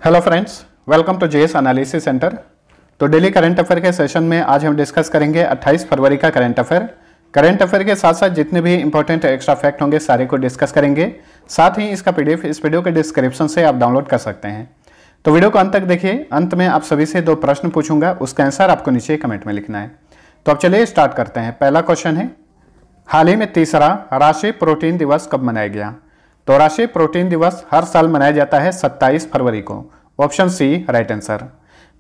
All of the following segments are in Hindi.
Hello friends, welcome to JS analysis centre. तो डेली करंट अफेयर के सेशन में आज हम डिस्कस करेंगे 28 फरवरी का करंट अफेयर। करंट अफेयर के साथ साथ जितने भी इंपॉर्टेंट एक्स्ट्रा फैक्ट होंगे सारे को डिस्कस करेंगे। साथ ही इसका पीडीएफ इस वीडियो के डिस्क्रिप्शन से आप डाउनलोड कर सकते हैं। तो वीडियो को अंत तक देखिए। अंत में आप सभी से 2 प्रश्न पूछूंगा, उसका आंसर आपको नीचे कमेंट में लिखना है। तो अब चलिए स्टार्ट करते हैं। पहला क्वेश्चन है, हाल ही में तीसरा राष्ट्रीय प्रोटीन दिवस कब मनाया गया? तो राष्ट्रीय प्रोटीन दिवस हर साल मनाया जाता है 27 फरवरी को। Option C right answer.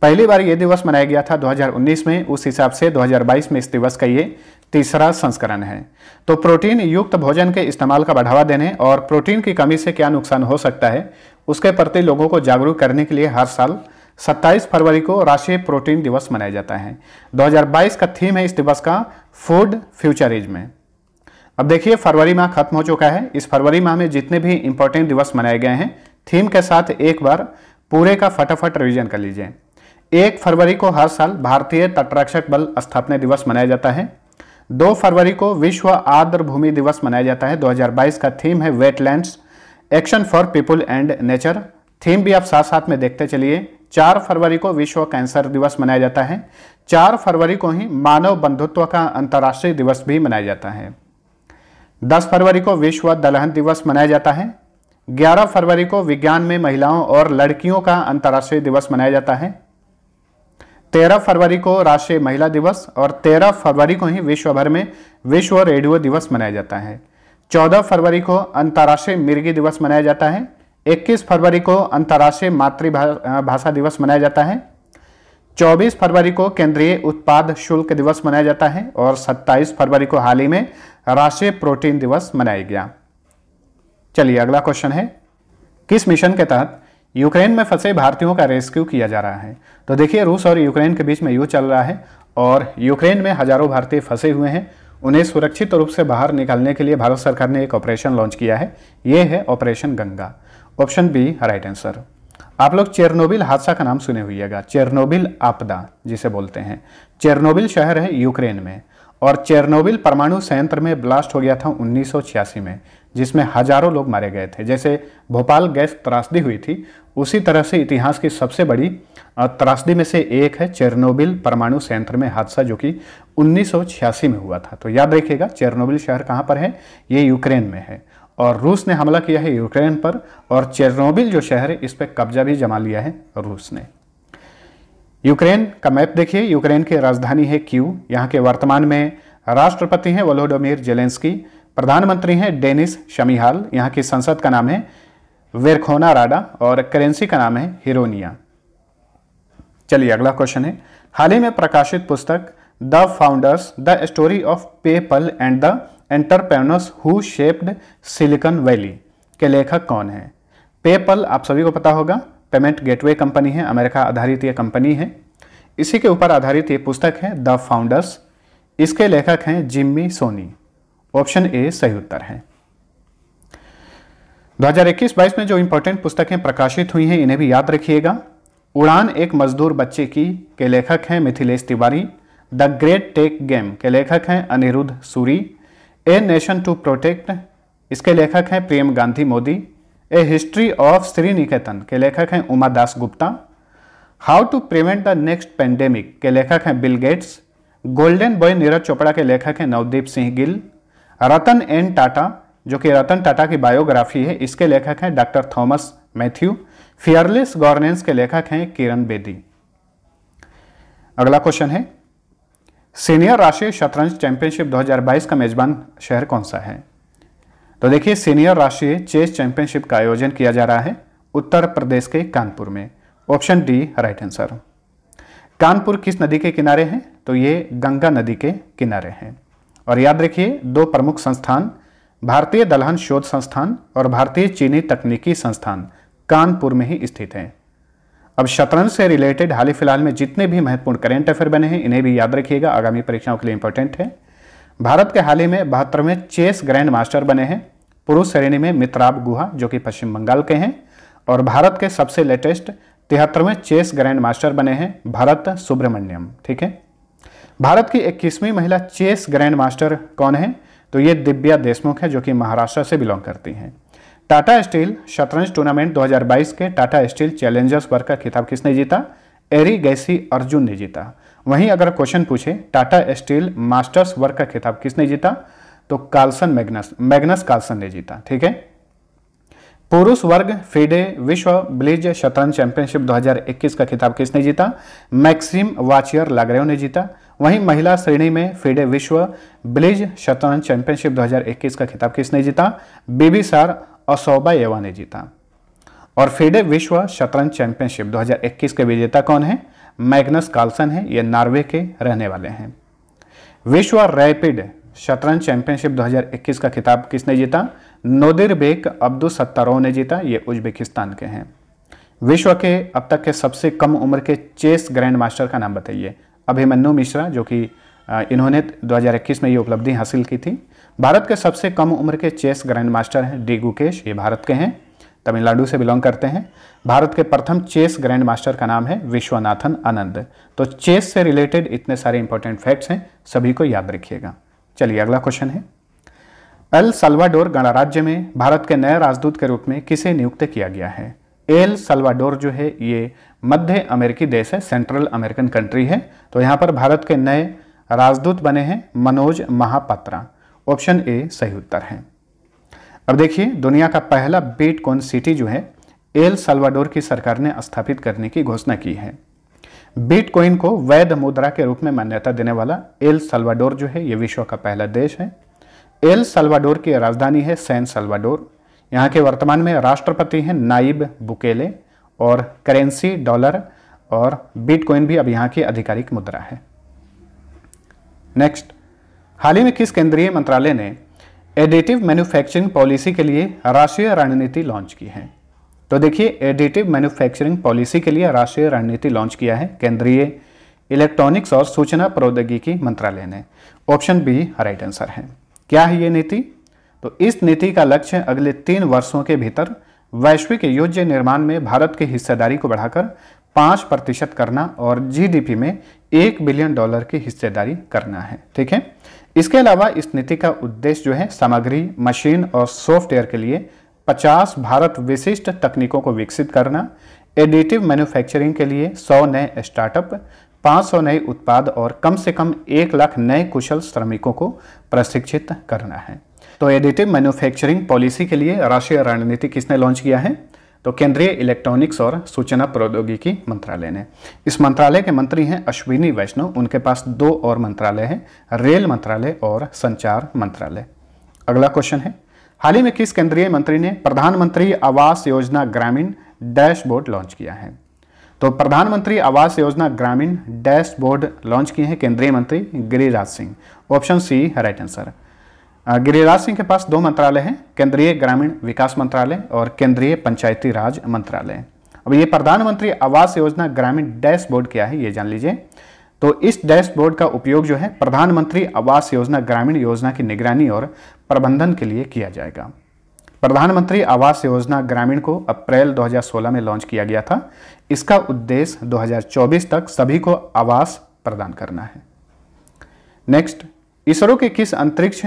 पहली बार यह दिवस मनाया गया था 2019 में, उस हिसाब से 2022 में इस दिवस का ये तीसरा संस्करण है। तो प्रोटीन युक्त भोजन के इस्तेमाल का बढ़ावा देने और प्रोटीन की कमी से क्या नुकसान हो सकता है उसके प्रति लोगों को जागरूक करने के लिए हर साल 27 फरवरी को राष्ट्रीय प्रोटीन दिवस मनाया जाता है। 2022 का थीम है इस दिवस का फूड फ्यूचरिज्म। अब देखिए, फरवरी माह खत्म हो चुका है। इस फरवरी माह में जितने भी इंपॉर्टेंट दिवस मनाए गए हैं थीम के साथ एक बार पूरे का फटाफट रिवीजन कर लीजिए। 1 फरवरी को हर साल भारतीय तटरक्षक बल स्थापना दिवस मनाया जाता है। 2 फरवरी को विश्व आर्द्र भूमि दिवस मनाया जाता है। 2022 का थीम है wetlands action for people and nature. Theme भी आप साथ साथ में देखते चलिए। 4 फरवरी को विश्व कैंसर दिवस मनाया जाता है। 4 फरवरी को ही मानव बंधुत्व का अंतर्राष्ट्रीय दिवस भी मनाया जाता है। 10 फरवरी को विश्व दलहन दिवस मनाया जाता है। 11 फरवरी को विज्ञान में महिलाओं और लड़कियों का अंतर्राष्ट्रीय दिवस मनाया जाता है। 13 फरवरी को राष्ट्रीय महिला दिवस और 13 फरवरी को ही विश्व भर में विश्व रेडियो दिवस मनाया जाता है। 14 फरवरी को अंतर्राष्ट्रीय मिर्गी दिवस मनाया जाता है। 21 फरवरी को अंतर्राष्ट्रीय मातृभाषा दिवस मनाया जाता है। 24 फरवरी को केंद्रीय उत्पाद शुल्क दिवस मनाया जाता है और 27 फरवरी को हाल ही में राष्ट्रीय प्रोटीन दिवस मनाया गया। चलिए अगला क्वेश्चन है, किस मिशन के तहत यूक्रेन में फंसे भारतीयों का रेस्क्यू किया जा रहा है? तो देखिए, रूस और यूक्रेन के बीच में युद्ध चल रहा है और यूक्रेन में हजारों भारतीय फंसे हुए हैं। उन्हें सुरक्षित रूप से बाहर निकालने के लिए भारत सरकार ने एक ऑपरेशन लॉन्च किया है। यह है operation Ganga. Option B right answer. आप लोग चेरनोबिल हादसा का नाम सुने होइएगा। चेरनोबिल आपदा जिसे बोलते हैं। चेरनोबिल शहर है यूक्रेन में और चेरनोबिल परमाणु संयंत्र में ब्लास्ट हो गया था 1986 में, जिसमें हजारों लोग मारे गए थे। जैसे भोपाल गैस त्रासदी हुई थी, उसी तरह से इतिहास की सबसे बड़ी त्रासदी में से एक है चेरनोबिल परमाणु संयंत्र में हादसा, जो कि 1986 में हुआ था। तो याद रखिएगा, चेरनोबिल शहर कहाँ पर है? ये यूक्रेन में है और रूस ने हमला किया है यूक्रेन पर और चेरनोबिल जो शहर है इस पर कब्जा भी जमा लिया है रूस ने। यूक्रेन का मैप देखिए। यूक्रेन की राजधानी है कीव। यहाँ के वर्तमान में राष्ट्रपति हैं वोलोडोमिर जेलेंस्की। प्रधानमंत्री हैं डेनिस शमीहाल। यहाँ की संसद का नाम है वेरखोना राडा और करेंसी का नाम है हिरोनिया। चलिए अगला क्वेश्चन है, हाल ही में प्रकाशित पुस्तक the founders the story of PayPal and the entrepreneurs who shaped silicon valley के लेखक कौन है? पेपल आप सभी को पता होगा, पेमेंट गेटवे कंपनी है, अमेरिका आधारित ये कंपनी है। इसी के ऊपर आधारित ये पुस्तक है द फाउंडर्स। इसके लेखक हैं जिम्मी सोनी। ऑप्शन ए सही उत्तर है। 2021-22 में जो इंपॉर्टेंट पुस्तकें प्रकाशित हुई हैं इन्हें भी याद रखिएगा। उड़ान एक मजदूर बच्चे की के लेखक हैं Mithilesh Tiwari. The great tech game के लेखक हैं Anirudh Suri. A nation to protect इसके लेखक हैं Prem Gandhi Modi. A history of Sriniketan के लेखक हैं Uma Das Gupta. How to prevent the next pandemic के लेखक हैं Bill Gates. Golden boy Neeraj Chopra के लेखक हैं नवदीप सिंह गिल। रतन एन टाटा जो कि रतन टाटा की बायोग्राफी है, इसके लेखक हैं doctor Thomas Matthew. Fearless governance के लेखक हैं किरण बेदी। अगला क्वेश्चन है, सीनियर राष्ट्रीय शतरंज चैंपियनशिप 2022 का मेजबान शहर कौन सा है? तो देखिए, सीनियर राष्ट्रीय चेस चैंपियनशिप का आयोजन किया जा रहा है उत्तर प्रदेश के कानपुर में। Option D right answer. Kanpur किस नदी के किनारे है? तो ये गंगा नदी के किनारे हैं। और याद रखिए, 2 प्रमुख संस्थान भारतीय दलहन शोध संस्थान और भारतीय चीनी तकनीकी संस्थान कानपुर में ही स्थित हैं। अब शतरंज से रिलेटेड हाल ही फिलहाल में जितने भी महत्वपूर्ण करेंट अफेयर बने हैं इन्हें भी याद रखिएगा, आगामी परीक्षाओं के लिए इंपॉर्टेंट है। भारत के हाल ही में 72वें चेस ग्रैंड मास्टर बने हैं पुरुष श्रेणी में मित्राब गुहा, जो कि पश्चिम बंगाल के हैं। और भारत के सबसे लेटेस्ट 73वें चेस ग्रैंड मास्टर बने हैं भरत सुब्रमण्यम। ठीक है। भारत की 21वीं महिला चेस ग्रैंड मास्टर कौन है? तो ये दिव्या देशमुख है, जो कि महाराष्ट्र से बिलोंग करती हैं। टाटा स्टील शतरंज टूर्नामेंट 2022 के टाटा स्टील चैलेंजर्स वर्ग का खिताब किसने जीता? एरिगैसी अर्जुन ने जीता। वहीं अगर क्वेश्चन पूछे टाटा स्टील मास्टर्स वर्ग का खिताब किसने जीता, तो कार्लसन मैग्नस कार्लसन ने जीता। ठीक है। पुरुष वर्ग फीडे विश्व ब्लिज शतरंज चैंपियनशिप 2021 का खिताब किसने जीता? मैक्सिम वाचियर लाग्रेव ने जीता। वहीं महिला श्रेणी में फीडे विश्व ब्लिज शतरंज चैंपियनशिप 2021 का खिताब किसने जीता? बिबिसार असौबाएवा ने जीता। और फीडे विश्व शतरंज चैंपियनशिप 2021 के विजेता कौन है? मैग्नस कार्लसन है, ये नॉर्वे के रहने वाले हैं। विश्व रैपिड शतरंज चैंपियनशिप 2021 का खिताब किसने जीता? नोदिरबेक अब्दुसत्तारोव ने जीता, ये उज्बेकिस्तान के हैं। विश्व के अब तक के सबसे कम उम्र के चेस ग्रैंड मास्टर का नाम बताइए। अभिमन्यु मिश्रा, जो कि इन्होंने 2021 में ये उपलब्धि हासिल की थी। भारत के सबसे कम उम्र के चेस ग्रैंड मास्टर हैं डी गुकेश, ये भारत के हैं, तमिलनाडु से बिलोंग करते हैं। भारत के प्रथम चेस ग्रैंड मास्टर का नाम है विश्वनाथन आनंद। तो चेस से रिलेटेड इतने सारे इंपॉर्टेंट फैक्ट्स हैं, सभी को याद रखिएगा। चलिए अगला क्वेश्चन है, एल साल्वाडोर गणराज्य में भारत के नए राजदूत के रूप में किसे नियुक्त किया गया है? एल साल्वाडोर जो है ये मध्य अमेरिकी देश है, सेंट्रल अमेरिकन कंट्री है। तो यहाँ पर भारत के नए राजदूत बने हैं मनोज महापात्रा। ऑप्शन ए सही उत्तर है। अब देखिए, दुनिया का पहला बिटकॉइन सिटी जो है एल साल्वाडोर की सरकार ने स्थापित करने की घोषणा की है। बिटकॉइन को वैध मुद्रा के रूप में मान्यता देने वाला एल साल्वाडोर जो है ये विश्व का पहला देश है। एल साल्वाडोर की राजधानी है सैन साल्वाडोर। यहाँ के वर्तमान में राष्ट्रपति हैं नाइब बुकेले और करेंसी डॉलर और बिटकॉइन भी अब यहाँ की आधिकारिक मुद्रा है। नेक्स्ट, हाल ही में किस केंद्रीय मंत्रालय ने एडिटिव मैन्युफैक्चरिंग पॉलिसी के लिए राष्ट्रीय रणनीति लॉन्च की है? तो देखिए, एडिटिव मैन्युफैक्चरिंग पॉलिसी के लिए राष्ट्रीय रणनीति लॉन्च किया है केंद्रीय इलेक्ट्रॉनिक्स और सूचना प्रौद्योगिकी मंत्रालय ने। ऑप्शन बी राइट आंसर है। क्या है ये नीति? तो इस नीति का लक्ष्य अगले 3 वर्षों के भीतर वैश्विक योज्य निर्माण में भारत की हिस्सेदारी को बढ़ाकर 5% करना और जीडीपी में $1 बिलियन की हिस्सेदारी करना है। ठीक है। इसके अलावा इस नीति का उद्देश्य जो है सामग्री, मशीन और सॉफ्टवेयर के लिए 50 भारत विशिष्ट तकनीकों को विकसित करना, एडिटिव मैन्युफैक्चरिंग के लिए 100 नए स्टार्टअप, 500 नए उत्पाद और कम से कम 1 लाख नए कुशल श्रमिकों को प्रशिक्षित करना है। तो एडिटिव मैन्युफैक्चरिंग पॉलिसी के लिए राष्ट्रीय रणनीति किसने लॉन्च किया है? तो केंद्रीय इलेक्ट्रॉनिक्स और सूचना प्रौद्योगिकी मंत्रालय ने। इस मंत्रालय के मंत्री हैं अश्विनी वैष्णव। उनके पास 2 और मंत्रालय हैं, रेल मंत्रालय और संचार मंत्रालय। अगला क्वेश्चन है, हाल ही में किस केंद्रीय मंत्री ने प्रधानमंत्री आवास योजना ग्रामीण डैशबोर्ड लॉन्च किया है? तो प्रधानमंत्री आवास योजना ग्रामीण डैशबोर्ड लॉन्च किए हैं केंद्रीय मंत्री Giriraj Singh. Option C right answer. Giriraj Singh के पास 2 मंत्रालय हैं, केंद्रीय ग्रामीण विकास मंत्रालय और केंद्रीय पंचायती राज मंत्रालय। अब ये प्रधानमंत्री आवास योजना ग्रामीण डैशबोर्ड क्या है ये जान लीजिए। तो इस डैशबोर्ड का उपयोग जो है प्रधानमंत्री आवास योजना ग्रामीण योजना की निगरानी और प्रबंधन के लिए किया जाएगा। प्रधानमंत्री आवास योजना ग्रामीण को अप्रैल 2016 में लॉन्च किया गया था। इसका उद्देश्य 2024 तक सभी को आवास प्रदान करना है। नेक्स्ट, इसरो के किस अंतरिक्ष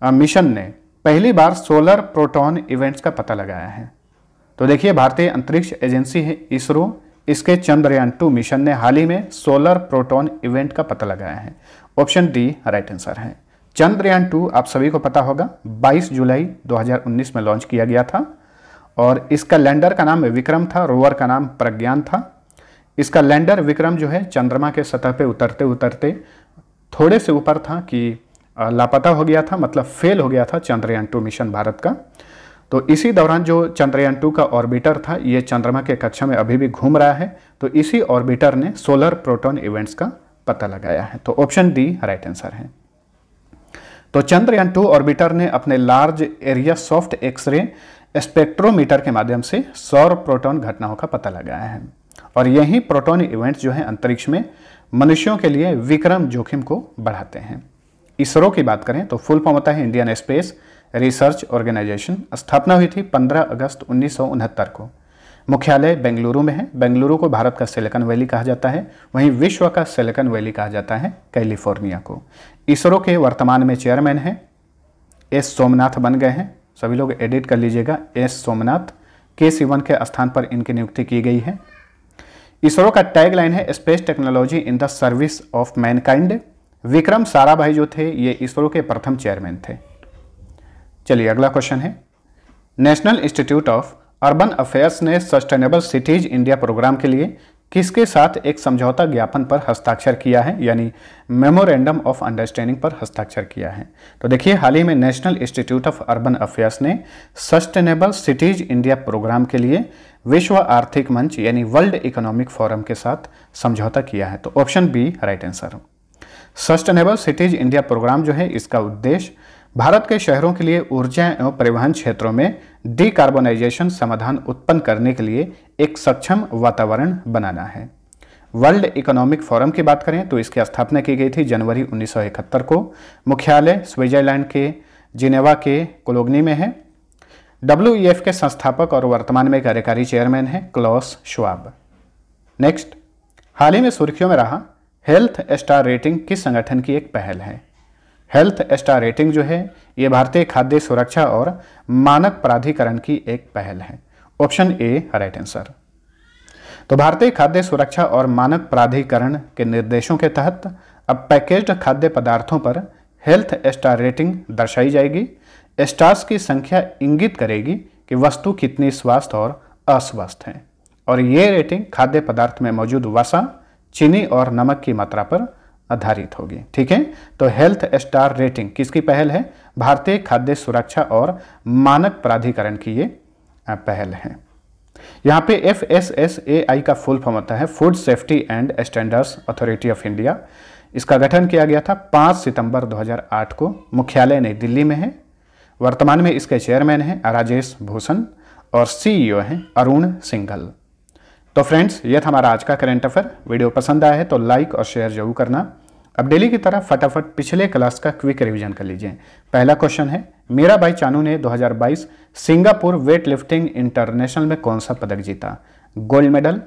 मिशन ने पहली बार सोलर प्रोटॉन इवेंट्स का पता लगाया है? तो देखिए, भारतीय अंतरिक्ष एजेंसी है इसरो, इसके चंद्रयान 2 मिशन ने हाल ही में सोलर प्रोटॉन इवेंट का पता लगाया है। ऑप्शन डी राइट आंसर है। चंद्रयान 2 आप सभी को पता होगा 22 जुलाई 2019 में लॉन्च किया गया था और इसका लैंडर का नाम विक्रम था, रोवर का नाम प्रज्ञान था। इसका लैंडर विक्रम जो है चंद्रमा के सतह पे उतरते उतरते थोड़े से ऊपर था कि लापता हो गया था, मतलब फेल हो गया था चंद्रयान 2 मिशन भारत का। तो इसी दौरान जो चंद्रयान 2 का ऑर्बिटर था ये चंद्रमा के कक्षा में अभी भी घूम रहा है। तो इसी ऑर्बिटर ने सोलर प्रोटॉन इवेंट्स का पता लगाया है। तो ऑप्शन डी राइट आंसर है। तो चंद्रयान 2 ऑर्बिटर ने अपने large area soft x-ray spectrometer के माध्यम से सौर प्रोटॉन घटनाओं का पता लगाया है और यही प्रोटॉन इवेंट्स जो है अंतरिक्ष में मनुष्यों के लिए विक्रम जोखिम को बढ़ाते हैं। इसरो की बात करें तो फुल फॉर्म होता है इंडियन स्पेस रिसर्च ऑर्गेनाइजेशन। स्थापना हुई थी 15 अगस्त 1969 को। मुख्यालय बेंगलुरु में है। बेंगलुरु को भारत का सिलिकॉन वैली कहा जाता है, वहीं विश्व का सिलिकॉन वैली कहा जाता है कैलिफोर्निया को। इसरो के वर्तमान में चेयरमैन हैं एस सोमनाथ बन गए हैं। सभी लोग एडिट कर लीजिएगा, एस सोमनाथ, के सिवन के स्थान पर इनकी नियुक्ति की गई है। इसरो का टैगलाइन है space technology in the service of Mankind. Vikram Sarabhai जो थे ये इसरो के प्रथम चेयरमैन थे। चलिए अगला क्वेश्चन है, national institute of urban affairs ने सस्टेनेबल सिटीज इंडिया प्रोग्राम के लिए किसके साथ एक समझौता ज्ञापन पर हस्ताक्षर किया है, यानी मेमोरेंडम ऑफ अंडरस्टैंडिंग पर हस्ताक्षर किया है। तो देखिए हाल ही में national institute of urban affairs ने सस्टेनेबल सिटीज इंडिया प्रोग्राम के लिए विश्व आर्थिक मंच यानी वर्ल्ड इकोनॉमिक फोरम के साथ समझौता किया है। तो option B right answer. Sustainable cities India programme जो है इसका उद्देश्य भारत के शहरों के लिए ऊर्जा एवं परिवहन क्षेत्रों में डीकार्बोनाइजेशन समाधान उत्पन्न करने के लिए एक सक्षम वातावरण बनाना है। वर्ल्ड इकोनॉमिक फोरम की बात करें तो इसकी स्थापना की गई थी जनवरी 1971 को। मुख्यालय स्विट्जरलैंड के जिनेवा के कोलोग्नी में है। WEF के संस्थापक और वर्तमान में कार्यकारी चेयरमैन है क्लॉस श्वाब। नेक्स्ट, हाल ही में सुर्खियों में रहा हेल्थ स्टार रेटिंग किस संगठन की एक पहल है। हेल्थ स्टार रेटिंग जो है ये भारतीय खाद्य सुरक्षा और मानक प्राधिकरण की एक पहल है। Option A right answer. तो भारतीय खाद्य सुरक्षा और मानक प्राधिकरण के निर्देशों के तहत अब पैकेज्ड खाद्य पदार्थों पर हेल्थ स्टार रेटिंग दर्शाई जाएगी। स्टार्स की संख्या इंगित करेगी कि वस्तु कितनी स्वास्थ्य और अस्वस्थ है, और ये रेटिंग खाद्य पदार्थ में मौजूद वसा, चीनी और नमक की मात्रा पर आधारित होगी। ठीक है, तो हेल्थ स्टार रेटिंग किसकी पहल है? भारतीय खाद्य सुरक्षा और मानक प्राधिकरण की ये पहल है। यहाँ पे FSSAI का फुल फॉर्म होता है food safety and standards authority of India. इसका गठन किया गया था 5 सितंबर 2008 को। मुख्यालय नई दिल्ली में है। वर्तमान में इसके चेयरमैन हैं राजेश भूषण और CEO हैं अरुण सिंघल। तो फ्रेंड्स ये था हमारा आज का करंट अफेयर। वीडियो पसंद आया है तो लाइक और शेयर जरूर करना। अब डेली की तरह फटाफट पिछले क्लास का क्विक रिवीजन कर लीजिए। पहला क्वेश्चन है, मीराबाई चानू ने 2022 सिंगापुर वेट लिफ्टिंग इंटरनेशनल में कौन सा पदक जीता? Gold medal.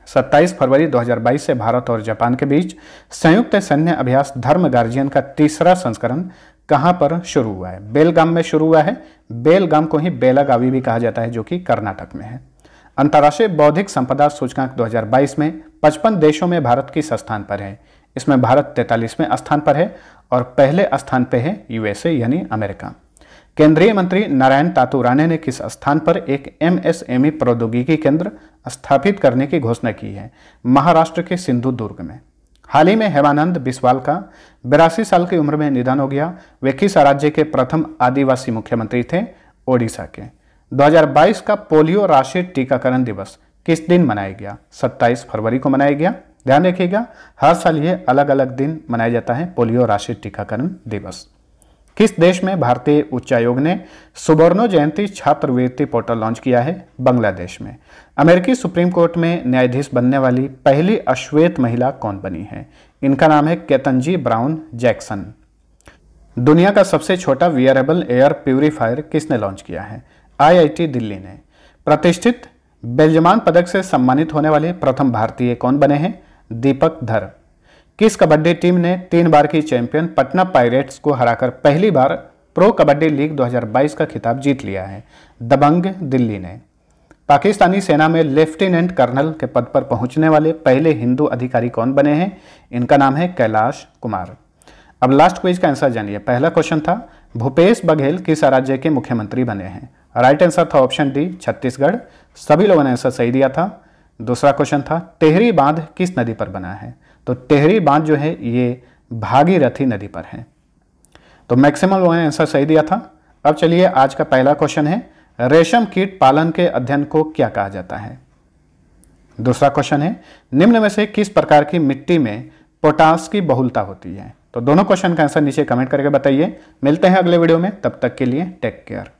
27 फरवरी 2022 से भारत और जापान के बीच संयुक्त सैन्य अभ्यास धर्म गार्जियन का तीसरा संस्करण कहां पर शुरू हुआ है? बेलगाम में शुरू हुआ है। बेलगाम को ही बेलागावी भी कहा जाता है जो कि कर्नाटक में है। अंतर्राष्ट्रीय बौद्धिक संपदा सूचकांक 2022 में 55 देशों में भारत किस स्थान पर है? इसमें भारत 43वें स्थान पर है और पहले स्थान पर है USA यानी अमेरिका। केंद्रीय मंत्री नारायण तातू राणे ने किस स्थान पर एक MSME प्रौद्योगिकी केंद्र स्थापित करने की घोषणा की है? महाराष्ट्र के सिंधुदुर्ग में। हाल ही में हेमानंद बिस्वाल का 82 साल की उम्र में निधन हो गया। वे किस राज्य के प्रथम आदिवासी मुख्यमंत्री थे? ओडिशा के। 2022 का पोलियो राष्ट्रीय टीकाकरण दिवस किस दिन मनाया गया? 27 फरवरी को मनाया गया। ध्यान रखिएगा हर साल ये अलग अलग दिन मनाया जाता है पोलियो राष्ट्रीय टीकाकरण दिवस। किस देश में भारतीय उच्चायोग ने सुवर्णो जयंती छात्रवृत्ति पोर्टल लॉन्च किया है? बांग्लादेश में। अमेरिकी सुप्रीम कोर्ट में न्यायाधीश बनने वाली पहली अश्वेत महिला कौन बनी है? इनका नाम है केतनजी ब्राउन जैक्सन। दुनिया का सबसे छोटा वियरेबल एयर प्यूरिफायर किसने लॉन्च किया है? IIT दिल्ली ने। प्रतिष्ठित बेल्जमान पदक से सम्मानित होने वाले प्रथम भारतीय कौन बने हैं? दीपक धर। किस कबड्डी टीम ने 3 बार की चैंपियन पटना पायरेट्स को हराकर पहली बार प्रो कबड्डी लीग 2022 का खिताब जीत लिया है? दबंग दिल्ली ने। पाकिस्तानी सेना में लेफ्टिनेंट कर्नल के पद पर पहुंचने वाले पहले हिंदू अधिकारी कौन बने हैं? इनका नाम है कैलाश कुमार। अब लास्ट क्विज का आंसर जानिए। पहला क्वेश्चन था भूपेश बघेल किस राज्य के मुख्यमंत्री बने हैं? राइट आंसर था ऑप्शन डी छत्तीसगढ़। सभी लोगों ने आंसर सही दिया था। दूसरा क्वेश्चन था टेहरी बांध किस नदी पर बना है? तो टेहरी बांध जो है ये भागीरथी नदी पर है। तो मैक्सिमम लोगों ने आंसर सही दिया था। अब चलिए आज का पहला क्वेश्चन है रेशम कीट पालन के अध्ययन को क्या कहा जाता है? दूसरा क्वेश्चन है निम्न में से किस प्रकार की मिट्टी में पोटास की बहुलता होती है? तो दोनों क्वेश्चन का आंसर नीचे कमेंट करके बताइए। मिलते हैं अगले वीडियो में, तब तक के लिए टेक केयर।